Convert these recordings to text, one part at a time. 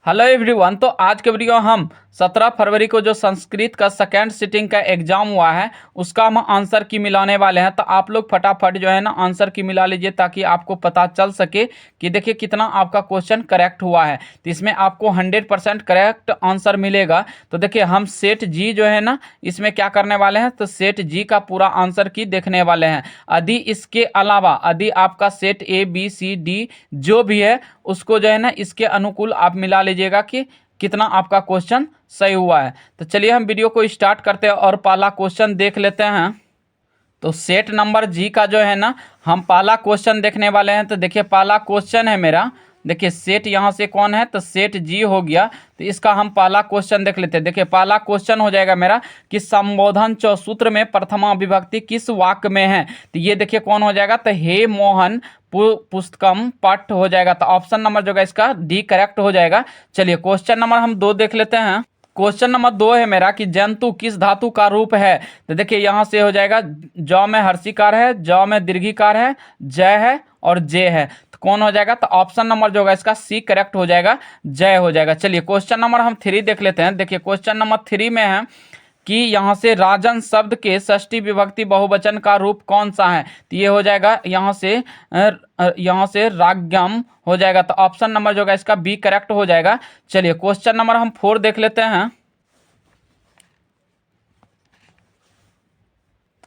Hello everyone. तो आज के वीडियो हम 17 फरवरी को जो संस्कृत का सेकेंड सिटिंग का एग्जाम हुआ है उसका हम आंसर की मिलाने वाले हैं। तो आप लोग फटाफट जो है ना आंसर की मिला लीजिए ताकि आपको पता चल सके कि देखिए कितना आपका क्वेश्चन करेक्ट हुआ है। तो इसमें आपको 100% करेक्ट आंसर मिलेगा। तो देखिए हम सेट जी जो है ना इसमें क्या करने वाले हैं, तो सेट जी का पूरा आंसर की देखने वाले हैं। यदि इसके अलावा यदि आपका set A B C D जो भी है उसको जो है ना इसके अनुकूल आप मिला लीजिएगा कि कितना आपका क्वेश्चन सही हुआ है। तो चलिए हम वीडियो को स्टार्ट करते हैं और पहला क्वेश्चन देख लेते हैं। तो सेट नंबर जी का जो है ना हम पहला क्वेश्चन देखने वाले हैं। तो देखिए पहला क्वेश्चन है मेरा, देखिए सेट यहाँ से कौन है, तो सेट जी हो गया। तो इसका हम पहला क्वेश्चन देख लेते हैं। देखिए पहला क्वेश्चन हो जाएगा मेरा कि संबोधन चौसूत्र में प्रथमा विभक्ति किस वाक्य में है। तो ये देखिए कौन हो जाएगा, तो हे मोहन पुस्तकम पठ हो जाएगा। तो ऑप्शन नंबर जो है इसका डी करेक्ट हो जाएगा। चलिए क्वेश्चन नंबर हम 2 देख लेते हैं। क्वेश्चन नंबर 2 है मेरा कि जंतु किस धातु का रूप है। तो देखिए यहाँ से हो जाएगा जौ में हर्षिकार है, जौ में दीर्घिकार है, जय है और जे है। तो कौन हो जाएगा, तो ऑप्शन नंबर जो होगा इसका सी करेक्ट हो जाएगा, जय हो जाएगा। चलिए क्वेश्चन नंबर हम 3 देख लेते हैं। देखिए क्वेश्चन नंबर 3 में है कि यहाँ से राजन शब्द के षष्ठी विभक्ति बहुवचन का रूप कौन सा है। तो ये हो जाएगा यहाँ से राज्ञम हो जाएगा। तो ऑप्शन नंबर जो है इसका बी करेक्ट हो जाएगा। चलिए क्वेश्चन नंबर हम 4 देख लेते हैं।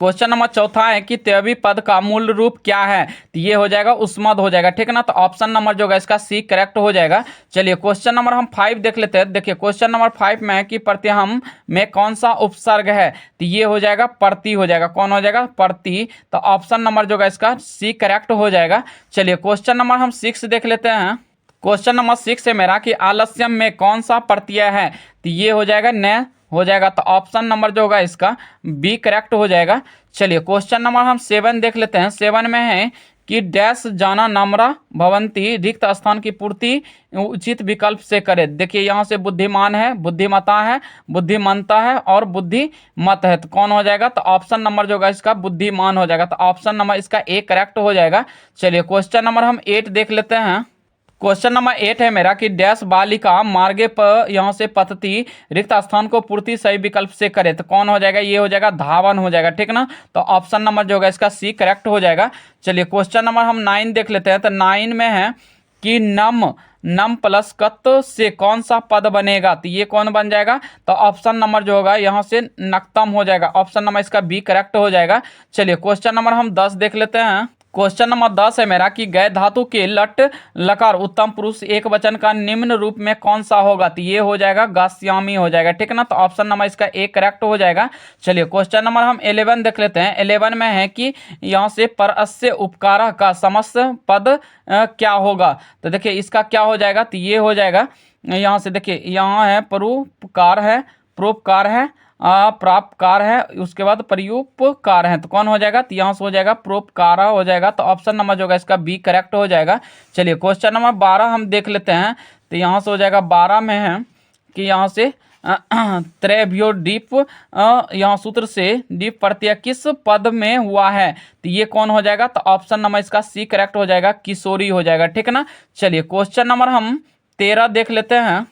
क्वेश्चन नंबर 4 है कि तेवी पद का मूल रूप क्या है। तो ये हो जाएगा उस्मद हो जाएगा, ठीक है ना। तो ऑप्शन नंबर जो है इसका सी करेक्ट हो जाएगा। चलिए क्वेश्चन नंबर हम 5 देख लेते हैं। देखिए क्वेश्चन नंबर 5 में है कि प्रत्यहम में कौन सा उपसर्ग है। तो ये हो जाएगा प्रति हो जाएगा। कौन हो जाएगा, प्रति। तो ऑप्शन नंबर जो है इसका सी करेक्ट हो जाएगा। चलिए क्वेश्चन नंबर हम 6 देख लेते हैं। क्वेश्चन नंबर 6 है मेरा कि आलस्यम में कौन सा प्रत्यय है। तो ये हो जाएगा न हो जाएगा। तो ऑप्शन नंबर जो होगा इसका बी करेक्ट हो जाएगा। चलिए क्वेश्चन नंबर हम 7 देख लेते हैं। 7 में है कि डैश जाना नामरा भवंती रिक्त स्थान की पूर्ति उचित विकल्प से करे। देखिए यहाँ से बुद्धिमान है, बुद्धिमता है, बुद्धिमंता है और बुद्धिमत है। तो कौन हो जाएगा, तो ऑप्शन नंबर जो होगा इसका बुद्धिमान हो जाएगा। तो ऑप्शन नंबर इसका ए करेक्ट हो जाएगा। चलिए क्वेश्चन नंबर हम 8 देख लेते हैं। क्वेश्चन नंबर 8 है मेरा कि डैश बालिका मार्गे पर यहाँ से पतती रिक्त स्थान को पूर्ति सही विकल्प से करे। तो कौन हो जाएगा, ये हो जाएगा धावन हो जाएगा, ठीक ना। तो ऑप्शन नंबर जो होगा इसका सी करेक्ट हो जाएगा। चलिए क्वेश्चन नंबर हम 9 देख लेते हैं। तो 9 में है कि नम प्लस कत से कौन सा पद बनेगा। तो ये कौन बन जाएगा, तो ऑप्शन नंबर जो होगा यहाँ से नक्तम हो जाएगा। ऑप्शन नंबर इसका बी करेक्ट हो जाएगा। चलिए क्वेश्चन नंबर हम 10 देख लेते हैं। क्वेश्चन नंबर 10 है मेरा कि गए धातु के लट लकार उत्तम पुरुष एक वचन का निम्न रूप में कौन सा होगा। तो ये हो जाएगा गास्यामी हो जाएगा, ठीक है ना। तो ऑप्शन नंबर इसका ए करेक्ट हो जाएगा। चलिए क्वेश्चन नंबर हम 11 देख लेते हैं। 11 में है कि यहाँ से परस्य उपकार का समस्त पद क्या होगा। तो देखिए इसका क्या हो जाएगा, तो ये हो जाएगा यहाँ से देखिए यहाँ है परोपकार है, परोपकार है, प्रापकार है, उसके बाद प्रयुपकार है। तो कौन हो जाएगा, तो यहाँ से हो जाएगा प्रोपकार हो जाएगा। तो ऑप्शन नंबर जो होगा इसका बी करेक्ट हो जाएगा। चलिए क्वेश्चन नंबर 12 हम देख लेते हैं। तो यहाँ से हो जाएगा 12 में है कि यहाँ से त्रैभ्यो डीप यहाँ सूत्र से डीप प्रत्यय किस पद में हुआ है। तो ये कौन हो जाएगा, तो ऑप्शन नंबर इसका सी करेक्ट हो जाएगा, किशोरी हो जाएगा, ठीक है ना। चलिए क्वेश्चन नंबर हम 13 देख लेते हैं।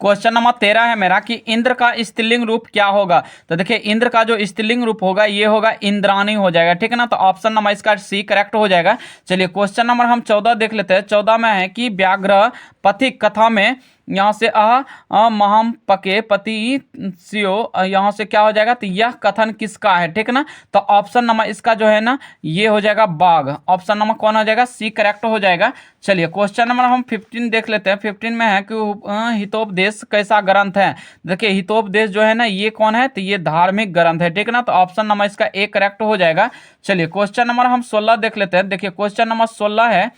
क्वेश्चन नंबर 13 है मेरा कि इंद्र का स्त्रीलिंग रूप क्या होगा। तो देखिए इंद्र का जो स्त्रीलिंग रूप होगा ये होगा इंद्राणी हो जाएगा, ठीक है ना। तो ऑप्शन नंबर इसका सी करेक्ट हो जाएगा। चलिए क्वेश्चन नंबर हम 14 देख लेते हैं। 14 में है कि व्याघ्र पथिक कथा में यहाँ से महम पके पति सियो यहाँ से क्या हो जाएगा, तो यह कथन किसका है, ठीक है ना। तो ऑप्शन नंबर इसका जो है ना ये हो जाएगा बाघ। ऑप्शन नंबर कौन हो जाएगा, सी करेक्ट हो जाएगा। चलिए क्वेश्चन नंबर हम 15 देख लेते हैं। 15 में है कि हितोपदेश कैसा ग्रंथ है। देखिए हितोपदेश जो है ना ये कौन है, तो ये धार्मिक ग्रंथ है, ठीक है ना। तो ऑप्शन नंबर इसका ए करेक्ट हो जाएगा। चलिए क्वेश्चन नंबर हम 16 देख लेते हैं। देखिए क्वेश्चन नंबर 16 है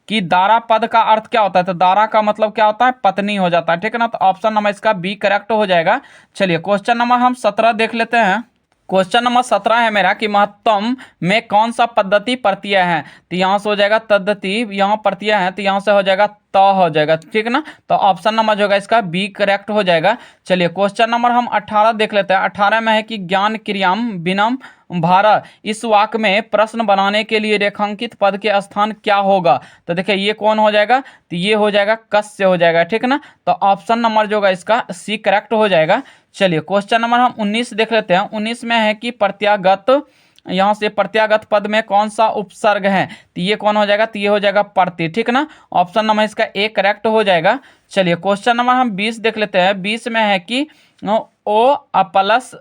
कि दारा पद का अर्थ क्या होता है। तो दारा का मतलब क्या होता है, पत्नी हो जाता है, ठीक है ना। तो ऑप्शन नंबर इसका बी करेक्ट हो जाएगा। चलिए क्वेश्चन नंबर हम 17 देख लेते हैं। क्वेश्चन नंबर 17 है मेरा कि महत्तम में कौन सा पद्धति प्रत्यय है। तो यहाँ से हो जाएगा तद्धति, यहाँ प्रत्यय है तो यहाँ से हो जाएगा त हो जाएगा, ठीक है ना। तो ऑप्शन नंबर जो होगा इसका बी करेक्ट हो जाएगा। चलिए क्वेश्चन नंबर हम 18 देख लेते हैं। 18 में है कि ज्ञान क्रियाम विनम भारत। इस वाक्य में प्रश्न बनाने के लिए रेखांकित पद के स्थान क्या होगा? तो देखिए ये कौन हो जाएगा? तो ये हो जाएगा कस्य हो जाएगा, ठीक है ना। तो ऑप्शन नंबर जो होगा इसका सी करेक्ट हो जाएगा। चलिए क्वेश्चन नंबर हम 19 देख लेते हैं। 19 में है कि प्रत्यागत, यहाँ से प्रत्यागत पद में कौन सा उपसर्ग है? तो ये कौन हो जाएगा? तो ये हो जाएगा प्रति, ठीक ना। ऑप्शन नंबर इसका ए करेक्ट हो जाएगा। चलिए क्वेश्चन नंबर हम 20 देख लेते हैं। 20 में है कि ओ प्लस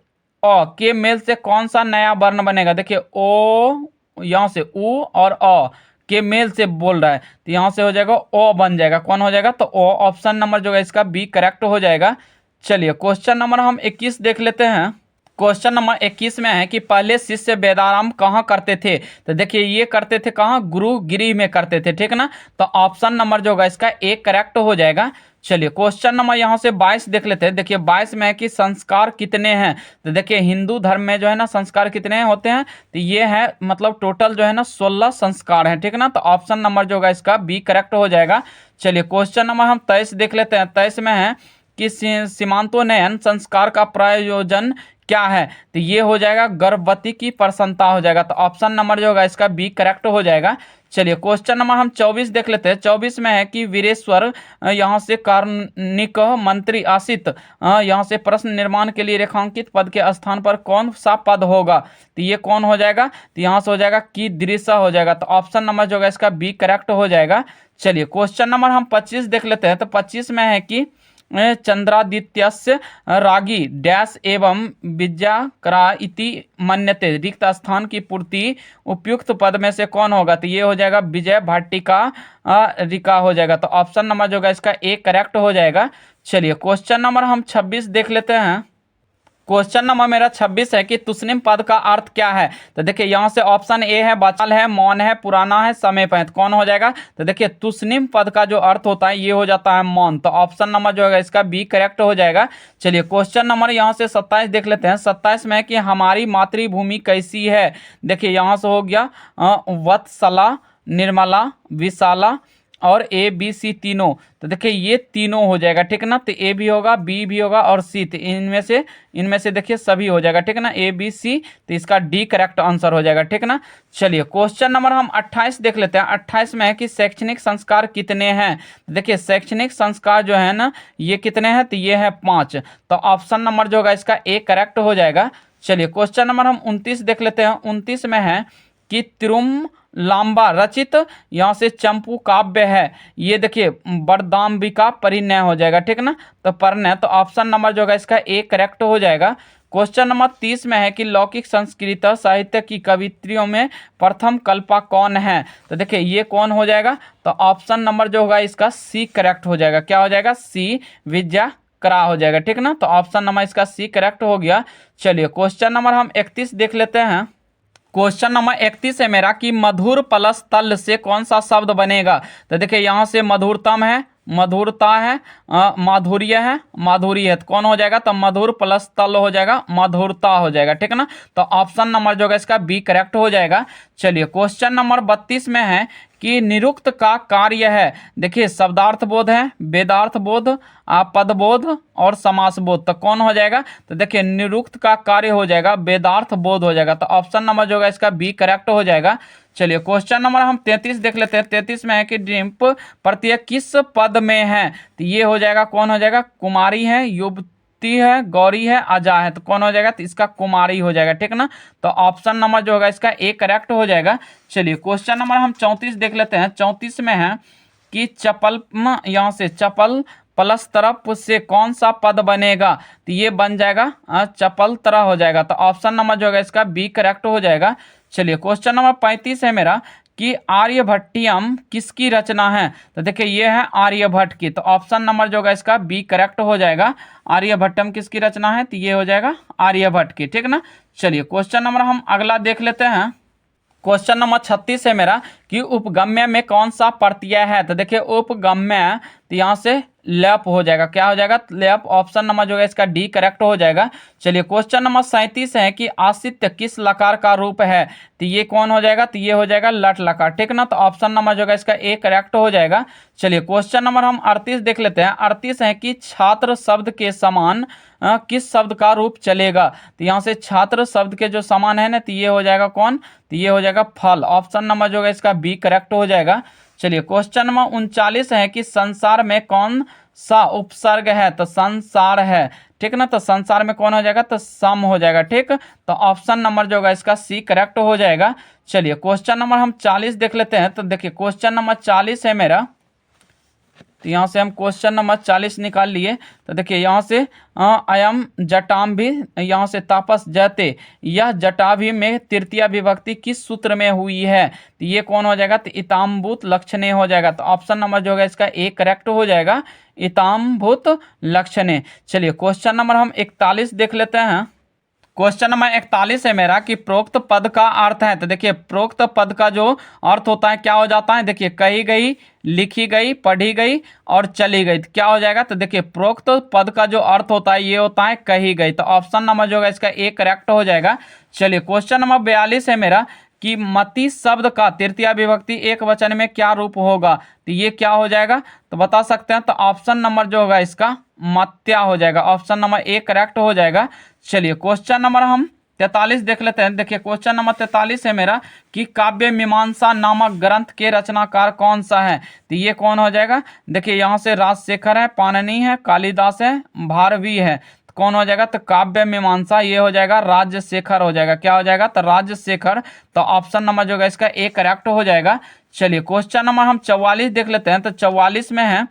अ के मेल से कौन सा नया वर्ण बनेगा? देखिए ओ, यहाँ से उ और अ के मेल से बोल रहा है, तो यहाँ से हो जाएगा ओ बन जाएगा। कौन हो जाएगा? तो ओ। ऑप्शन नंबर जो है इसका बी करेक्ट हो जाएगा। चलिए क्वेश्चन नंबर हम 21 देख लेते हैं। क्वेश्चन नंबर 21 में है कि पहले शिष्य वेदाराम कहाँ करते थे? तो देखिए ये करते थे कहाँ? गुरुगिरी में करते थे, ठीक ना। तो ऑप्शन नंबर जो होगा इसका एक करेक्ट हो जाएगा। चलिए क्वेश्चन नंबर यहाँ से 22 देख लेते हैं। देखिए 22 में है कि संस्कार कितने हैं? तो देखिए हिंदू धर्म में जो है ना संस्कार कितने होते हैं? तो ये है मतलब टोटल जो है ना 16 संस्कार हैं, ठीक ना। तो ऑप्शन नंबर जो होगा इसका बी करेक्ट हो जाएगा। चलिए क्वेश्चन नंबर हम 23 देख लेते हैं। 23 में है कि सीमांतोन्नयन संस्कार का प्रयोजन क्या है? तो ये हो जाएगा गर्भवती की प्रसन्नता हो जाएगा। तो ऑप्शन नंबर जो होगा इसका बी करेक्ट हो जाएगा। चलिए क्वेश्चन नंबर हम 24 देख लेते हैं। 24 में है कि वीरेश्वर यहाँ से कार्निक मंत्री आसित यहाँ से प्रश्न निर्माण के लिए रेखांकित पद के स्थान पर कौन सा पद होगा? तो ये कौन हो जाएगा? तो यहाँ से हो जाएगा कि दृश्य हो जाएगा। तो ऑप्शन नंबर जो होगा इसका बी करेक्ट हो जाएगा। चलिए क्वेश्चन नंबर हम 25 देख लेते हैं। तो 25 में है कि चंद्रादित्यस्य रागी डैश एवं विद्याकरा इति मन्यते, रिक्त स्थान की पूर्ति उपयुक्त पद में से कौन होगा? तो ये हो जाएगा विजय भाटिका रिका हो जाएगा। तो ऑप्शन नंबर जो होगा इसका ए करेक्ट हो जाएगा। चलिए क्वेश्चन नंबर हम 26 देख लेते हैं। क्वेश्चन नंबर मेरा 26 है कि तुस्निम पद का अर्थ क्या है? तो देखिए यहाँ से ऑप्शन ए है बचाल है, मौन है, पुराना है, समय पर है। तो कौन हो जाएगा? तो देखिए तुस्निम पद का जो अर्थ होता है ये हो जाता है मौन। तो ऑप्शन नंबर जो है इसका बी करेक्ट हो जाएगा। चलिए क्वेश्चन नंबर यहाँ से 27 देख लेते हैं। 27 में है कि हमारी मातृभूमि कैसी है? देखिए यहाँ से हो गया वत्सला, निर्मला, विशाला और ए बी सी तीनों। तो देखिए ये तीनों हो जाएगा, ठीक ना। तो ए भी होगा, बी भी होगा और सी, तो इनमें से देखिए सभी हो जाएगा, ठीक ना, ए बी सी। तो इसका डी करेक्ट आंसर हो जाएगा, ठीक ना। चलिए क्वेश्चन नंबर हम 28 देख लेते हैं। 28 में है कि शैक्षणिक संस्कार कितने हैं? तो देखिए शैक्षणिक संस्कार जो है ना ये कितने हैं? तो ये है 5। तो ऑप्शन नंबर जो होगा इसका ए करेक्ट हो जाएगा। चलिए क्वेश्चन नंबर हम 29 देख लेते हैं। 29 में है कि तिरुम लांबा रचित यहाँ से चंपू काव्य है। ये देखिए वरदाम्बिका परिणय हो जाएगा, ठीक ना। तो परिणय, तो ऑप्शन नंबर जो होगा इसका ए करेक्ट हो जाएगा। क्वेश्चन नंबर 30 में है कि लौकिक संस्कृत साहित्य की कवित्रियों में प्रथम कल्पा कौन है? तो देखिए ये कौन हो जाएगा? तो ऑप्शन नंबर जो होगा इसका सी करेक्ट हो जाएगा। क्या हो जाएगा? सी विद्या करा हो जाएगा, ठीक ना। तो ऑप्शन नंबर इसका सी करेक्ट हो गया। चलिए क्वेश्चन नंबर हम 31 देख लेते हैं। क्वेश्चन नंबर 31 है मेरा कि मधुर प्लस तल से कौन सा शब्द बनेगा? तो देखिए यहाँ से मधुरतम है, मधुरता है, माधुर्य है, माधुरी है। तो कौन हो जाएगा? तो मधुर प्लस तल हो जाएगा, मधुरता हो जाएगा, ठीक ना। तो ऑप्शन नंबर जो है इसका बी करेक्ट हो जाएगा। चलिए क्वेश्चन नंबर 32 में है कि निरुक्त का कार्य है। देखिए शब्दार्थ बोध है, वेदार्थ बोध, पद बोध और समास बोध। तो कौन हो जाएगा? तो देखिए निरुक्त का कार्य हो जाएगा वेदार्थ बोध हो जाएगा। तो ऑप्शन नंबर जो होगा इसका बी करेक्ट हो जाएगा। चलिए क्वेश्चन नंबर हम 33 देख लेते हैं। 33 में है कि डिम्प प्रत्यय किस पद में है? तो ये हो जाएगा, कौन हो जाएगा? कुमारी है, युवती है, गौरी है, अजा है। तो कौन हो जाएगा? तो इसका कुमारी हो जाएगा, ठीक ना। तो ऑप्शन नंबर जो होगा इसका ए करेक्ट हो जाएगा। चलिए क्वेश्चन नंबर हम 34 देख लेते हैं। 34 में है कि चपल, यहाँ से चपल प्लस तरफ से कौन सा पद बनेगा? तो ये बन जाएगा चपल तरह हो जाएगा। तो ऑप्शन नंबर जो होगा इसका बी करेक्ट हो जाएगा। चलिए क्वेश्चन नंबर 35 है मेरा कि आर्यभट्टियम किसकी रचना है? तो देखिए ये है आर्यभट्ट की। तो ऑप्शन नंबर जो होगा इसका बी करेक्ट हो जाएगा। आर्यभट्टम किसकी रचना है? तो ये हो जाएगा आर्यभट्ट की, ठीक ना। चलिए क्वेश्चन नंबर हम अगला देख लेते हैं। क्वेश्चन नंबर 36 है मेरा कि उपगम्य में कौन सा प्रत्यय है? तो देखिए उपगम्य, तो यहाँ से लैप हो जाएगा। क्या हो जाएगा? लैप। ऑप्शन नंबर जो है इसका डी करेक्ट हो जाएगा। चलिए क्वेश्चन नंबर 37 है कि आसित्य किस लकार का रूप है? तो ये कौन हो जाएगा? तो ये हो जाएगा लट लकार। ठीक ना, तो ऑप्शन नंबर जो है इसका ए करेक्ट हो जाएगा। चलिए क्वेश्चन नंबर हम 38 देख लेते हैं। 38 है कि छात्र शब्द के समान किस शब्द का रूप चलेगा? तो यहाँ से छात्र शब्द के जो समान है ना, तो ये हो जाएगा कौन? तो ये हो जाएगा फल। ऑप्शन नंबर जो है इसका बी करेक्ट हो जाएगा। चलिए क्वेश्चन नंबर 39 है कि संसार में कौन सा उपसर्ग है? तो संसार है। ठीक ना, तो संसार में कौन हो जाएगा? तो सम हो जाएगा। ठीक, तो ऑप्शन नंबर जो होगा इसका सी करेक्ट हो जाएगा। चलिए क्वेश्चन नंबर हम 40 देख लेते हैं। तो देखिए क्वेश्चन नंबर 40 है मेरा, तो यहाँ से हम क्वेश्चन नंबर 40 निकाल लिए। तो देखिए यहाँ से अयम जटाम भी, यहाँ से तापस जयते, यह जटाभि में तृतीया विभक्ति किस सूत्र में हुई है? तो ये कौन हो जाएगा? तो इताम्भूत लक्षणे हो जाएगा। तो ऑप्शन नंबर जो होगा इसका ए करेक्ट हो जाएगा, इताम्भूत लक्षणे। चलिए क्वेश्चन नंबर हम 41 देख लेते हैं। क्वेश्चन नंबर 41 है मेरा कि प्रोक्त पद का अर्थ है। तो देखिए प्रोक्त पद का जो अर्थ होता है क्या हो जाता है? देखिए कही गई, लिखी गई, पढ़ी गई और चली गई, तो क्या हो जाएगा? तो देखिए प्रोक्त पद का जो अर्थ होता है ये होता है कही गई। तो ऑप्शन नंबर जो होगा इसका ए करेक्ट हो जाएगा। चलिए क्वेश्चन नंबर 42 है मेरा कि मति शब्द का तृतीया विभक्ति एक वचन में क्या रूप होगा? तो ये क्या हो जाएगा? तो बता सकते हैं। तो ऑप्शन नंबर जो होगा इसका मत्या हो जाएगा। ऑप्शन नंबर ए करेक्ट हो जाएगा। चलिए क्वेश्चन नंबर हम 43 देख लेते हैं। देखिए क्वेश्चन नंबर 43 है मेरा कि काव्य मीमांसा नामक ग्रंथ के रचनाकार कौन सा है? तो ये कौन हो जाएगा? देखिए यहाँ से राजशेखर है, पाणिनि है, कालिदास है, भारवी है, तो कौन हो जाएगा? तो काव्य मीमांसा ये हो जाएगा राजशेखर हो जाएगा। क्या हो जाएगा? तो राजशेखर। तो ऑप्शन नंबर जो होगा इसका ए करेक्ट हो जाएगा। चलिए क्वेश्चन नंबर हम 44 देख लेते हैं। तो 44 में है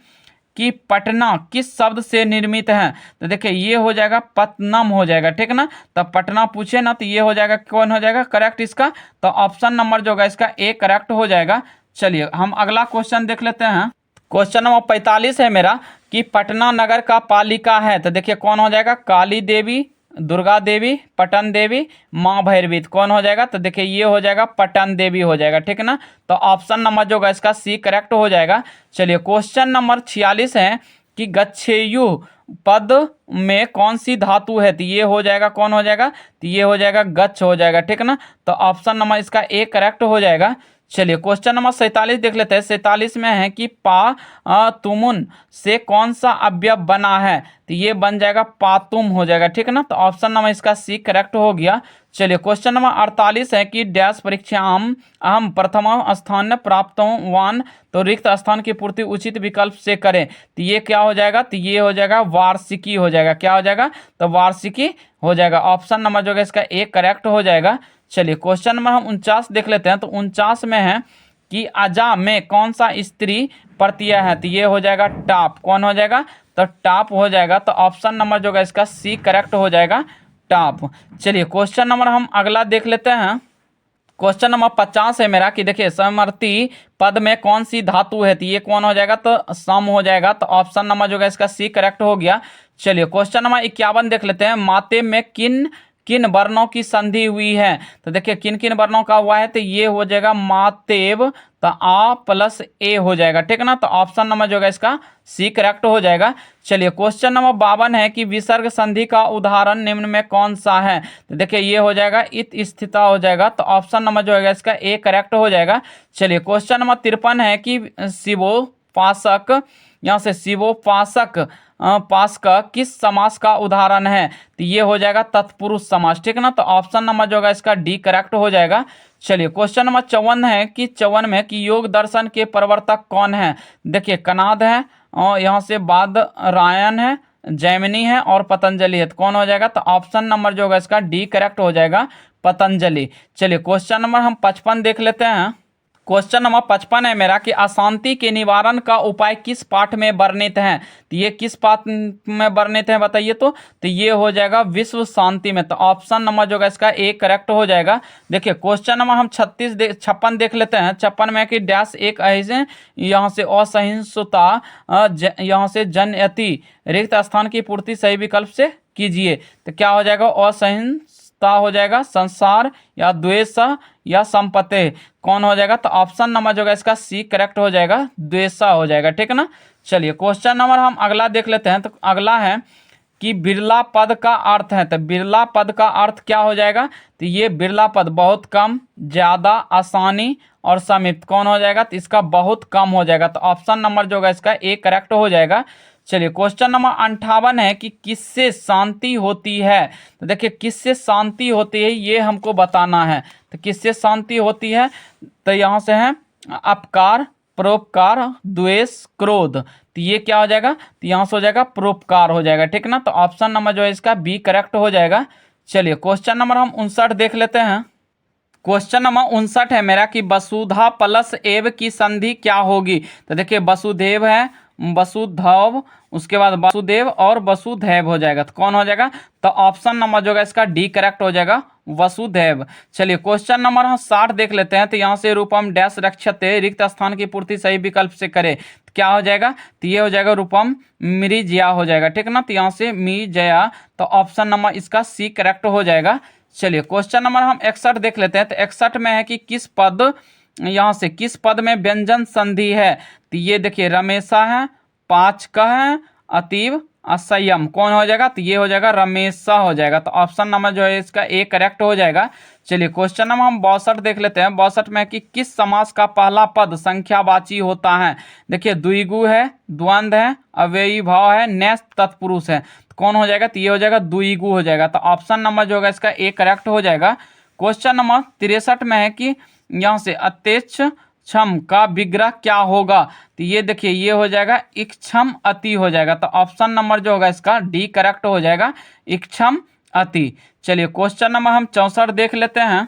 कि पटना किस शब्द से निर्मित है? तो देखिए ये हो जाएगा पत्नम हो जाएगा। ठीक ना, तो पटना पूछे ना, तो ये हो जाएगा कौन हो जाएगा करेक्ट इसका? तो ऑप्शन नंबर जो होगा इसका ए करेक्ट हो जाएगा। चलिए हम अगला क्वेश्चन देख लेते हैं। क्वेश्चन नंबर 45 है मेरा कि पटना नगर का पालिका है। तो देखिए कौन हो जाएगा? काली देवी, दुर्गा देवी, पटन देवी, माँ भैरवी, तो कौन हो जाएगा? तो देखिए ये हो जाएगा पटन देवी हो जाएगा। ठीक ना, तो ऑप्शन नंबर जो होगा इसका सी करेक्ट हो जाएगा। चलिए क्वेश्चन नंबर 46 है कि गच्छेयु पद में कौन सी धातु है? तो ये हो जाएगा कौन हो जाएगा? तो ये हो जाएगा गच्छ हो जाएगा। ठीक ना, तो ऑप्शन नंबर इसका ए करेक्ट हो जाएगा। चलिए क्वेश्चन नंबर 47 देख लेते हैं। 47 में है कि तुमुन से कौन सा अवयव बना है? तो ये बन जाएगा पातुम हो जाएगा। ठीक ना, तो ऑप्शन नंबर इसका सी करेक्ट हो गया। चलिए क्वेश्चन नंबर 48 है कि डैश परीक्षाम अहम प्रथम स्थान प्राप्तवान, तो रिक्त स्थान की पूर्ति उचित विकल्प से करें। तो ये क्या हो जाएगा? तो ये हो जाएगा वार्षिकी हो जाएगा। क्या हो जाएगा? तो वार्षिकी हो जाएगा। ऑप्शन नंबर जो है इसका ए करेक्ट हो जाएगा। चलिए क्वेश्चन नंबर हम 49 देख लेते हैं। तो 49 में है कि अजा में कौन सा स्त्री प्रत्यय है? तो ये हो जाएगा टाप। कौन हो जाएगा? तो टाप हो जाएगा। तो ऑप्शन नंबर जो है इसका सी करेक्ट हो जाएगा, टाप। चलिए क्वेश्चन नंबर हम अगला देख लेते हैं। क्वेश्चन नंबर 50 है मेरा कि देखिए समर्थी पद में कौन सी धातु है? तो ये कौन हो जाएगा? तो सम हो जाएगा। तो ऑप्शन नंबर जो है इसका सी करेक्ट हो गया। चलिए क्वेश्चन नंबर 51 देख लेते हैं। माते में किन किन वर्णों की संधि हुई है? तो देखिए किन किन वर्णों का हुआ है? तो ये हो जाएगा मातेव, तो आ प्लस ए हो जाएगा। ठीक ना, तो ऑप्शन नंबर जो है इसका सी करेक्ट हो जाएगा। चलिए क्वेश्चन नंबर 52 है कि विसर्ग संधि का उदाहरण निम्न में कौन सा है? तो देखिए ये हो जाएगा इत स्थिता हो जाएगा। तो ऑप्शन नंबर जो है इसका ए करेक्ट हो जाएगा। चलिए क्वेश्चन नंबर 53 है कि शिवोपासक, यहाँ से शिवोपासक पास का किस समास का उदाहरण है? तो ये हो जाएगा तत्पुरुष समास। ठीक ना, तो ऑप्शन नंबर जो होगा इसका डी करेक्ट हो जाएगा। चलिए क्वेश्चन नंबर 54 है कि 54 में कि योग दर्शन के प्रवर्तक कौन है? देखिए कनाद है और यहाँ से बादरायण है, जैमिनी है और पतंजलि है, तो कौन हो जाएगा? तो ऑप्शन नंबर जो होगा इसका डी करेक्ट हो जाएगा, पतंजलि। चलिए क्वेश्चन नंबर हम 55 देख लेते हैं। क्वेश्चन नंबर 55 है मेरा कि अशांति के निवारण का उपाय किस पाठ में वर्णित है? तो ये किस पाठ में वर्णित है बताइए? तो ये हो जाएगा विश्व शांति में। तो ऑप्शन नंबर जो है इसका ए करेक्ट हो जाएगा। देखिए क्वेश्चन नंबर हम 56 देख लेते हैं। 56 में कि डैश एक ऐसे यहाँ से असहिष्णुता यहाँ से जनयति रिक्त स्थान की पूर्ति सही विकल्प से कीजिए। तो क्या हो जाएगा? असहिष्णुता सा हो जाएगा संसार, या द्वेष या संपत्ति, कौन हो जाएगा? तो ऑप्शन नंबर जो है इसका सी करेक्ट हो जाएगा, द्वेषा हो जाएगा। ठीक है ना। चलिए क्वेश्चन नंबर हम अगला देख लेते हैं। तो अगला है कि बिरला पद का अर्थ है। तो बिरला पद का अर्थ क्या हो जाएगा? तो ये बिरला पद बहुत कम, ज्यादा, आसानी और समीप, कौन हो जाएगा? तो इसका बहुत कम हो जाएगा। तो ऑप्शन नंबर जो है इसका ए करेक्ट हो जाएगा। चलिए क्वेश्चन नंबर 58 है कि किससे शांति होती है। तो देखिए किससे शांति होती है ये हमको बताना है। तो किससे शांति होती है? तो यहाँ से है अपकार, परोपकार, द्वेष, क्रोध। तो ये क्या हो जाएगा? तो यहाँ से हो जाएगा परोपकार हो जाएगा। ठीक ना। तो ऑप्शन नंबर जो है इसका बी करेक्ट हो जाएगा। चलिए क्वेश्चन नंबर हम 59 देख लेते हैं। क्वेश्चन नंबर 59 है मेरा कि वसुधा प्लस एव की संधि क्या होगी। तो देखिए वसुदेव है, वसुधैव, उसके बाद वसुदेव और वसुधैव हो जाएगा। तो कौन हो जाएगा? तो ऑप्शन नंबर जो है इसका डी करेक्ट हो जाएगा, वसुधैव। चलिए क्वेश्चन नंबर हम 60 देख लेते हैं। तो यहाँ से रूपम डैश रक्षते, रिक्त स्थान की पूर्ति सही विकल्प से करे, तो क्या हो जाएगा? तो ये हो जाएगा रूपम मृजया हो जाएगा। ठीक ना। तो यहाँ से मी जया, तो ऑप्शन नंबर इसका सी करेक्ट हो जाएगा। चलिए क्वेश्चन नंबर हम 61 देख लेते हैं। तो 61 में है कि किस पद, यहाँ से किस पद में व्यंजन संधि है। तो ये देखिए रमेशा है, पाँच का है, अतीव, असंयम, कौन हो जाएगा? तो ये हो जाएगा रमेशा हो जाएगा। तो ऑप्शन नंबर जो है इसका ए करेक्ट हो जाएगा। चलिए क्वेश्चन नंबर हम 62 देख लेते हैं। 62 में कि किस समास का पहला पद संख्यावाची होता है। देखिए द्विगु है, द्वंद्व है, अव्ययी भाव है, नैस तत्पुरुष है, तो कौन हो जाएगा? तो ये हो जाएगा द्विगु हो जाएगा। तो ऑप्शन नंबर जो होगा इसका ए करेक्ट हो जाएगा। क्वेश्चन नंबर 63 में है कि यहाँ से अत्यक्ष क्षम का विग्रह क्या होगा। तो ये देखिए ये हो जाएगा इक्षम अति हो जाएगा। तो ऑप्शन नंबर जो होगा इसका डी करेक्ट हो जाएगा, इक्षम अति। चलिए क्वेश्चन नंबर हम 64 देख लेते हैं।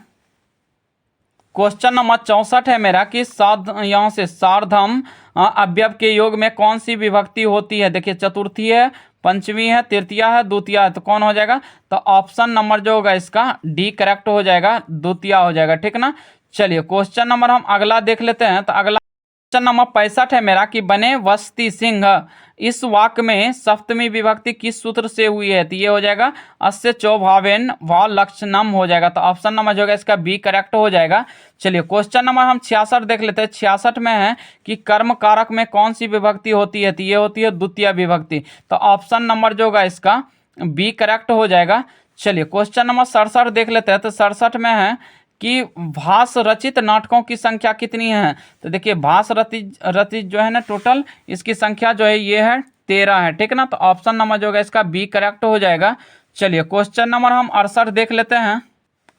क्वेश्चन नंबर 64 है मेरा कि यहाँ से सार्धम अव्यव के योग में कौन सी विभक्ति होती है। देखिए चतुर्थी है, पंचमी है, तृतीया है, द्वितीया है, तो कौन हो जाएगा? तो ऑप्शन नंबर जो होगा इसका डी करेक्ट हो जाएगा, द्वितीया हो जाएगा। ठीक ना। चलिए क्वेश्चन नंबर हम अगला देख लेते हैं। तो अगला क्वेश्चन नंबर 65 है मेरा कि बने वस्ती सिंह, इस वाक्य में सप्तमी विभक्ति किस सूत्र से हुई है। तो ये हो जाएगा अस्य चौभावेन व लक्षणम हो जाएगा। तो ऑप्शन नंबर जो होगा इसका बी करेक्ट हो जाएगा। चलिए क्वेश्चन नंबर हम 66 देख लेते हैं। 66 में है कि कर्म कारक में कौन सी विभक्ति होती है। तो ये होती है द्वितीय विभक्ति। तो ऑप्शन नंबर जो होगा इसका बी करेक्ट हो जाएगा। चलिए क्वेश्चन नंबर 67 देख लेते हैं। तो 67 में है कि भाष रचित नाटकों की संख्या कितनी है। तो देखिए भाष रचित जो है ना टोटल इसकी संख्या जो है ये है 13 है। ठीक ना। तो ऑप्शन नंबर जो होगा इसका बी करेक्ट हो जाएगा। चलिए क्वेश्चन नंबर हम 68 देख लेते हैं।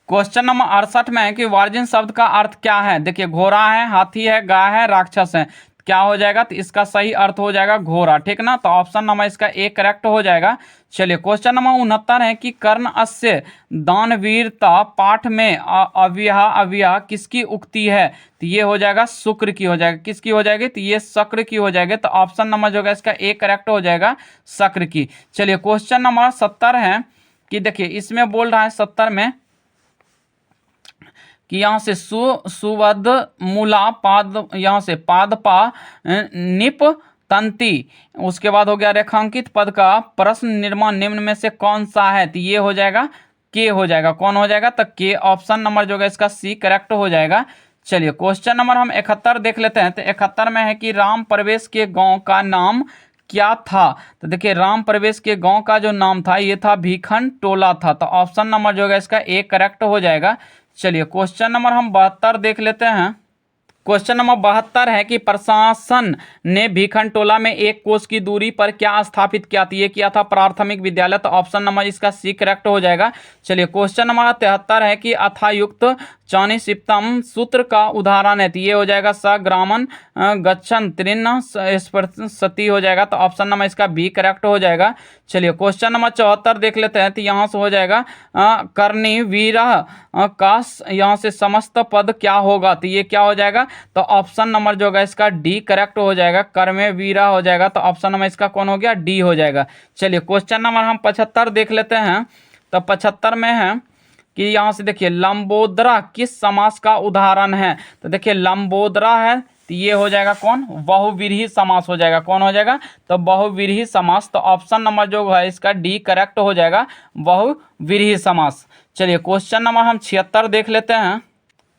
क्वेश्चन नंबर 68 में है कि वार्जिन शब्द का अर्थ क्या है। देखिए घोड़ा है, हाथी है, गाय है, राक्षस है, क्या हो जाएगा? तो इसका सही अर्थ हो जाएगा घोड़ा। ठीक ना। तो ऑप्शन नंबर इसका ए करेक्ट हो जाएगा। चलिए क्वेश्चन नंबर 69 है कि कर्ण अस्य दानवीरता पाठ में अव्यया किसकी उक्ति है। तो ये हो जाएगा शुक्र की हो जाएगा। किसकी हो जाएगी? तो ये शक्र की हो जाएगी। तो ऑप्शन नंबर जो होगा इसका ए करेक्ट हो जाएगा, शक्र की। चलिए क्वेश्चन नंबर 70 है कि देखिए इसमें बोल रहा है 70 में कि यहाँ से सुवध मूला पाद, यहाँ से पादपा निप तंती, उसके बाद हो गया रेखांकित पद का प्रश्न निर्माण निम्न में से कौन सा है। तो ये हो जाएगा के हो जाएगा। कौन हो जाएगा? तो के। ऑप्शन नंबर जो है इसका सी करेक्ट हो जाएगा। चलिए क्वेश्चन नंबर हम 71 देख लेते हैं। तो 71 में है कि राम प्रवेश के गांव का नाम क्या था। तो देखिए राम प्रवेश के गांव का जो नाम था ये था भीखन टोला था। तो ऑप्शन नंबर जो है इसका ए करेक्ट हो जाएगा। चलिए क्वेश्चन नंबर हम 72 देख लेते हैं। क्वेश्चन नंबर 72 है कि प्रशासन ने भीखनटोला में 1 कोस की दूरी पर क्या स्थापित किया था। ये किया था प्राथमिक विद्यालय। तो ऑप्शन नंबर इसका सी करेक्ट हो जाएगा। चलिए क्वेश्चन नंबर 73 है कि अथायुक्त चानी सिप्तम सूत्र का उदाहरण है। तो ये हो जाएगा स ग्रामन गच्छन त्रिन्न सती हो जाएगा। तो ऑप्शन नंबर इसका बी करेक्ट हो जाएगा। चलिए क्वेश्चन नंबर 74 देख लेते हैं। तो यहाँ से हो जाएगा कर्णी वीर का यहाँ से समस्त पद क्या होगा। तो ये क्या हो जाएगा? तो ऑप्शन नंबर जो होगा इसका डी करेक्ट हो जाएगा, कर्मे वीरा हो जाएगा। तो ऑप्शन नंबर इसका कौन हो गया? डी हो जाएगा। चलिए क्वेश्चन नंबर हम 75 देख लेते हैं। तो 75 में है कि यहाँ से देखिए लंबोदरा किस समास का उदाहरण है। तो देखिए लंबोदरा है, तो ये हो जाएगा कौन? बहुव्रीहि समास हो जाएगा। कौन हो जाएगा? तो बहुव्रीहि समास। तो ऑप्शन नंबर जो है इसका डी करेक्ट हो जाएगा, बहुव्रीहि समास। चलिए क्वेश्चन नंबर हम 76 देख लेते हैं।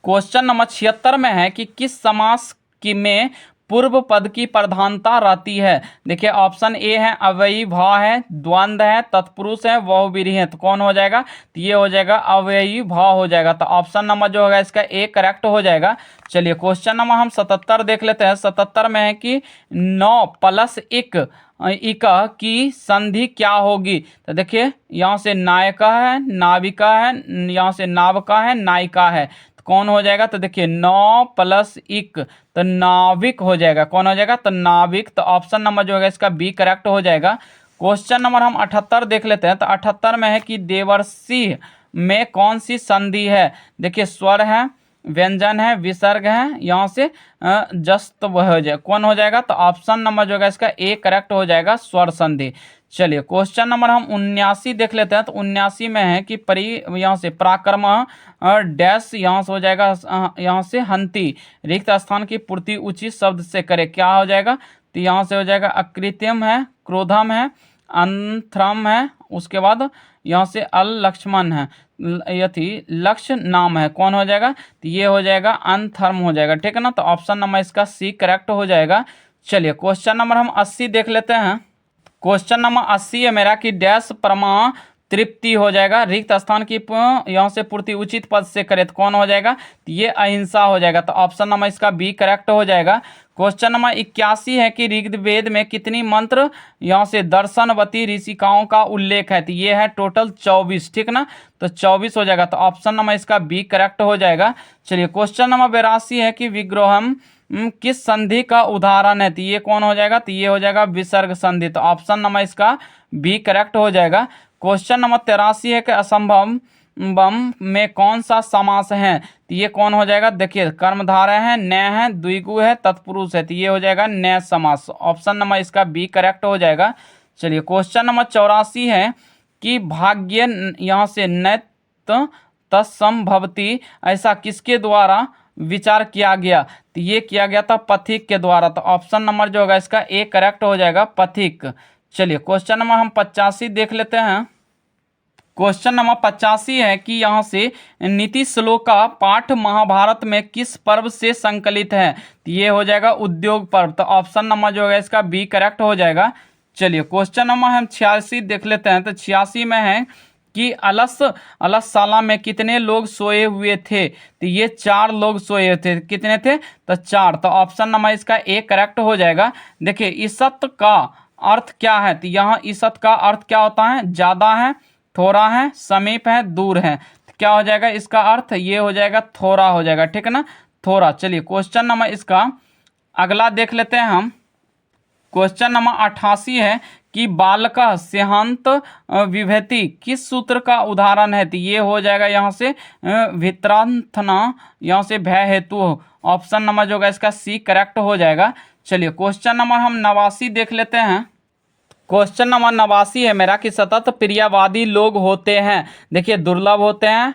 क्वेश्चन नंबर 76 में है कि किस समास की में पूर्व पद की प्रधानता रहती है। देखिए ऑप्शन ए है अव्ययी भाव है, द्वंद्व है, तत्पुरुष है, बहुव्रीहि है। तो कौन हो जाएगा, तो ये हो जाएगा अव्ययी भाव हो जाएगा। तो ऑप्शन नंबर जो होगा इसका ए करेक्ट हो जाएगा। चलिए क्वेश्चन नंबर हम 77 देख लेते हैं। 77 में है कि 9 + इका की संधि क्या होगी। तो देखिए यहाँ से नायिका है, नाविका है, यहाँ से नाविका है, नायिका है। तो कौन हो जाएगा, तो देखिए 9 + इक तो नाविक हो जाएगा। कौन हो जाएगा, तो नाविक। तो ऑप्शन नंबर जो होगा इसका बी करेक्ट हो जाएगा। क्वेश्चन नंबर हम 78 देख लेते हैं। तो 78 में है कि देवर्षि में कौन सी संधि है। देखिए स्वर है, व्यंजन है, विसर्ग है, यहाँ से जस्त हो जाए। कौन हो जाएगा, तो ऑप्शन नंबर जो होगा इसका ए करेक्ट हो जाएगा, स्वर संधि। चलिए क्वेश्चन नंबर हम 79 देख लेते हैं। तो 79 में है कि परि यहाँ से पराक्रम डैश यहाँ से हो जाएगा, यहाँ से हंती रिक्त स्थान की पूर्ति उचित शब्द से करे। क्या हो जाएगा, तो यहाँ से हो जाएगा अकृत्यम है, क्रोधम है, अंथ्रम है, उसके बाद यहाँ से अल लक्ष्मण है, यथि लक्ष्य नाम है। कौन हो जाएगा, तो ये हो जाएगा अनथर्म हो जाएगा। ठीक है ना, तो ऑप्शन नंबर इसका सी करेक्ट हो जाएगा। चलिए क्वेश्चन नंबर हम 80 देख लेते हैं। क्वेश्चन नंबर 80 है मेरा कि डैश परमा तृप्ति हो जाएगा, रिक्त स्थान की यहाँ से पूर्ति उचित पद से करे। तो कौन हो जाएगा, तो ये अहिंसा हो जाएगा। तो ऑप्शन नंबर इसका बी करेक्ट हो जाएगा। क्वेश्चन नंबर 81 है कि ऋग्वेद में कितनी मंत्र यहाँ से दर्शनवती ऋषिकाओं का उल्लेख है। तो ये है टोटल 24। ठीक ना, तो 24 हो जाएगा। तो ऑप्शन नंबर इसका बी करेक्ट हो जाएगा। चलिए क्वेश्चन नंबर 82 है कि विग्रहम किस संधि का उदाहरण है। तो ये कौन हो जाएगा, तो ये हो जाएगा विसर्ग संधि। तो ऑप्शन नंबर इसका बी करेक्ट हो जाएगा। क्वेश्चन नंबर 83 है कि असंभव बम में कौन सा समास है। तो ये कौन हो जाएगा, देखिए कर्मधारय है, न्याय है, द्विगु है, तत्पुरुष है। तो ये हो जाएगा न्याय समास। ऑप्शन नंबर इसका बी करेक्ट हो जाएगा। चलिए क्वेश्चन नंबर 84 है कि भाग्य यहाँ से नैत तत्संभवती ऐसा किसके द्वारा विचार किया गया। तो ये किया गया था पथिक के द्वारा। तो ऑप्शन नंबर जो होगा इसका ए करेक्ट हो जाएगा, पथिक। चलिए क्वेश्चन नंबर हम 85 देख लेते हैं। क्वेश्चन नंबर 85 है कि यहाँ से नीति श्लोक का पाठ महाभारत में किस पर्व से संकलित है। तो ये हो जाएगा उद्योग पर्व। तो ऑप्शन नंबर जो होगा इसका बी करेक्ट हो जाएगा। चलिए क्वेश्चन नंबर हम 86 देख लेते हैं। तो 86 में है कि अलसशाला में कितने लोग सोए हुए थे। तो ये 4 लोग सोए हुए थे। कितने थे, तो 4। तो ऑप्शन नंबर इसका ए करेक्ट हो जाएगा। देखिए ईसत का अर्थ क्या है। तो यहाँ ईसत का अर्थ क्या होता है, ज़्यादा है, थोड़ा है, समीप है, दूर है। तो क्या हो जाएगा इसका अर्थ, ये हो जाएगा थोड़ा हो जाएगा। ठीक है ना, थोड़ा। चलिए क्वेश्चन नंबर इसका अगला देख लेते हैं हम। क्वेश्चन नंबर 88 है कि बालका सेहांत विभेति किस सूत्र का उदाहरण है। तो ये हो जाएगा यहाँ से वित्रांथना, यहाँ से भय हेतु। ऑप्शन नंबर जो होगा इसका सी करेक्ट हो जाएगा। चलिए क्वेश्चन नंबर हम 89 देख लेते हैं। क्वेश्चन नंबर 89 है मेरा कि सतत प्रियवादी लोग होते हैं। देखिए दुर्लभ होते हैं,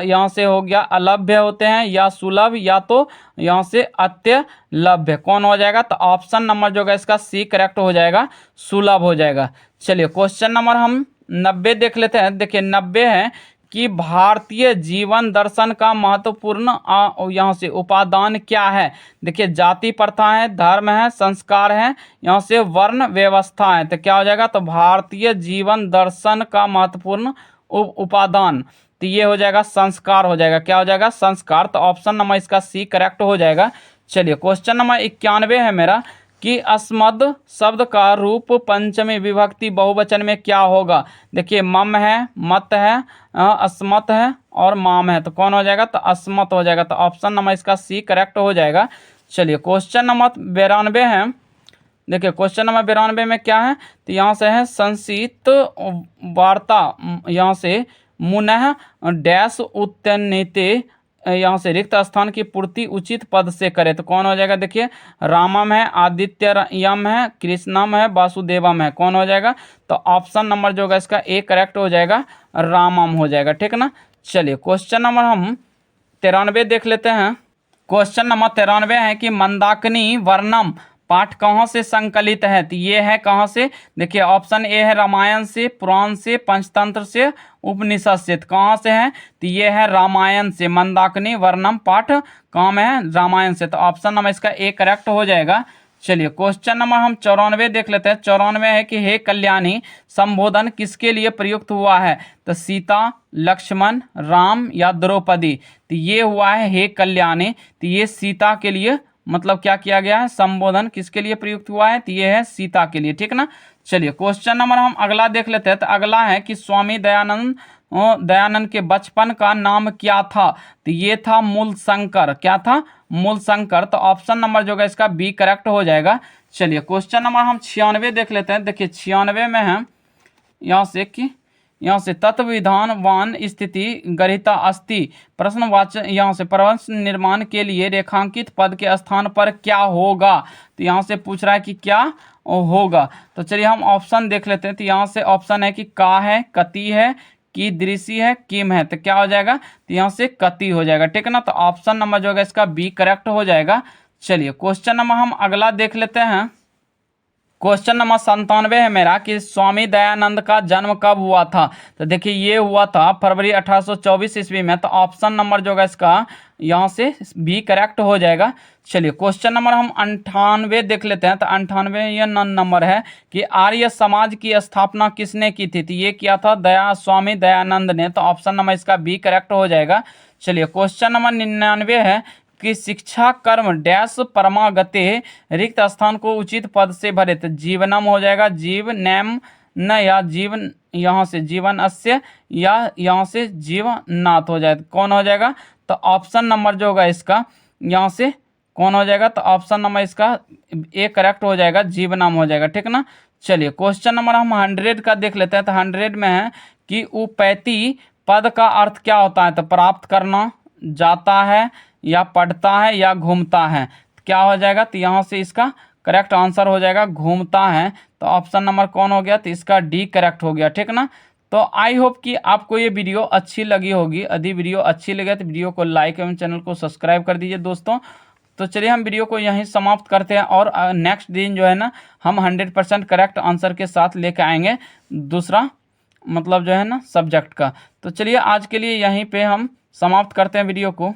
यहाँ से हो गया अलभ्य होते हैं, या सुलभ, या तो यहाँ से अत्यलभ्य। कौन हो जाएगा, तो ऑप्शन नंबर जो होगा इसका सी करेक्ट हो जाएगा, सुलभ हो जाएगा। चलिए क्वेश्चन नंबर हम 90 देख लेते हैं। देखिए 90 है कि भारतीय जीवन दर्शन का महत्वपूर्ण यहाँ से उपादान क्या है। देखिए जाति प्रथा है, धर्म है, संस्कार है, यहाँ से वर्ण व्यवस्था है। तो क्या हो जाएगा, तो भारतीय जीवन दर्शन का महत्वपूर्ण उपादान, तो ये हो जाएगा संस्कार हो जाएगा। क्या हो जाएगा, संस्कार। तो ऑप्शन नंबर इसका सी करेक्ट हो जाएगा। चलिए क्वेश्चन नंबर 91 है मेरा कि अस्मद शब्द का रूप पंचमी विभक्ति बहुवचन में क्या होगा। देखिए मम है, मत है, अस्मत है और माम है। तो कौन हो जाएगा, तो अस्मत हो जाएगा। तो ऑप्शन नंबर इसका सी करेक्ट हो जाएगा। चलिए क्वेश्चन नंबर 92 है। देखिए क्वेश्चन नंबर 92 में क्या है, तो यहाँ से है संसित वार्ता, यहाँ से मुनः डैश उत्तन्निते, यहाँ से रिक्त स्थान की पूर्ति उचित पद से करे। तो कौन हो जाएगा, देखिए रामम है, आदित्ययम है, कृष्णम है, वासुदेवम है। कौन हो जाएगा, तो ऑप्शन नंबर जो होगा इसका ए करेक्ट हो जाएगा, रामम हो जाएगा। ठीक है ना। चलिए क्वेश्चन नंबर हम 93 देख लेते हैं। क्वेश्चन नंबर 93 है कि मंदाकिनी वर्णम पाठ कहाँ से संकलित है? तो ये है कहाँ से? देखिए ऑप्शन ए है रामायण से, पुराण से, पंचतंत्र से, उपनिषद से। तो कहाँ से है? तो ये है रामायण से। मंदाकिनी वर्णम पाठ कहाँ में है? रामायण से। तो ऑप्शन नंबर इसका ए करेक्ट हो जाएगा। चलिए क्वेश्चन नंबर हम 94 देख लेते हैं। 94 है कि हे कल्याणी संबोधन किसके लिए प्रयुक्त हुआ है? तो सीता, लक्ष्मण, राम या द्रौपदी? तो ये हुआ है हे कल्याणी। तो ये सीता के लिए मतलब क्या किया गया है? संबोधन किसके लिए प्रयुक्त हुआ है? तो ये है सीता के लिए, ठीक ना। चलिए क्वेश्चन नंबर हम अगला देख लेते हैं। तो अगला है कि स्वामी दयानंद के बचपन का नाम क्या था? तो ये था मूल शंकर। क्या था? मूल शंकर। तो ऑप्शन नंबर जो है इसका बी करेक्ट हो जाएगा। चलिए क्वेश्चन नंबर हम 96 देख लेते हैं। देखिए 96 में है यहाँ से तत्विधानवान स्थिति गरिता अस्ति प्रश्नवाचक, यहाँ से प्रश्न निर्माण के लिए रेखांकित पद के स्थान पर क्या होगा? तो यहाँ से पूछ रहा है कि क्या होगा। तो चलिए हम ऑप्शन देख लेते हैं। तो यहाँ से ऑप्शन है कि का है, कति है, की दृषि है, किम है। तो क्या हो जाएगा? तो यहाँ से कति हो जाएगा, ठीक है ना। तो ऑप्शन नंबर जो है इसका बी करेक्ट हो जाएगा। चलिए क्वेश्चन नंबर हम अगला देख लेते हैं। क्वेश्चन नंबर 97 है मेरा कि स्वामी दयानंद का जन्म कब हुआ था? तो देखिए ये हुआ था फरवरी 1824 ईस्वी में। तो ऑप्शन नंबर जो है इसका यहाँ से भी करेक्ट हो जाएगा। चलिए क्वेश्चन नंबर हम 98 देख लेते हैं। तो 98 ये नंबर है कि आर्य समाज की स्थापना किसने की थी? तो ये किया था स्वामी दयानंद ने। तो ऑप्शन नंबर इसका बी करेक्ट हो जाएगा। चलिए क्वेश्चन नंबर 99 है कि शिक्षा कर्म डैश परमागते रिक्त स्थान को उचित पद से भरे। तो जीवनम हो जाएगा, जीव नैम न, या जीवन यहाँ से जीवन अस्य, या यहाँ से जीवनाथ हो जाए। कौन हो जाएगा? तो ऑप्शन नंबर जो होगा इसका यहाँ से कौन हो जाएगा? तो ऑप्शन नंबर इसका ए करेक्ट हो जाएगा, जीवनाम हो जाएगा, ठीक ना। चलिए क्वेश्चन नंबर हम 100 का देख लेते हैं। तो 100 में है कि उपैती पद का अर्थ क्या होता है? तो प्राप्त करना, जाता है, या पढ़ता है, या घूमता है। क्या हो जाएगा? तो यहाँ से इसका करेक्ट आंसर हो जाएगा घूमता है। तो ऑप्शन नंबर कौन हो गया? तो इसका डी करेक्ट हो गया, ठीक ना। तो आई होप कि आपको ये वीडियो अच्छी लगी होगी। यदि वीडियो अच्छी लगे तो वीडियो को लाइक एवं चैनल को सब्सक्राइब कर दीजिए दोस्तों। तो चलिए हम वीडियो को यहीं समाप्त करते हैं और नेक्स्ट दिन जो है ना हम 100% करेक्ट आंसर के साथ लेके आएंगे दूसरा मतलब जो है ना सब्जेक्ट का। तो चलिए आज के लिए यहीं पे हम समाप्त करते हैं वीडियो को।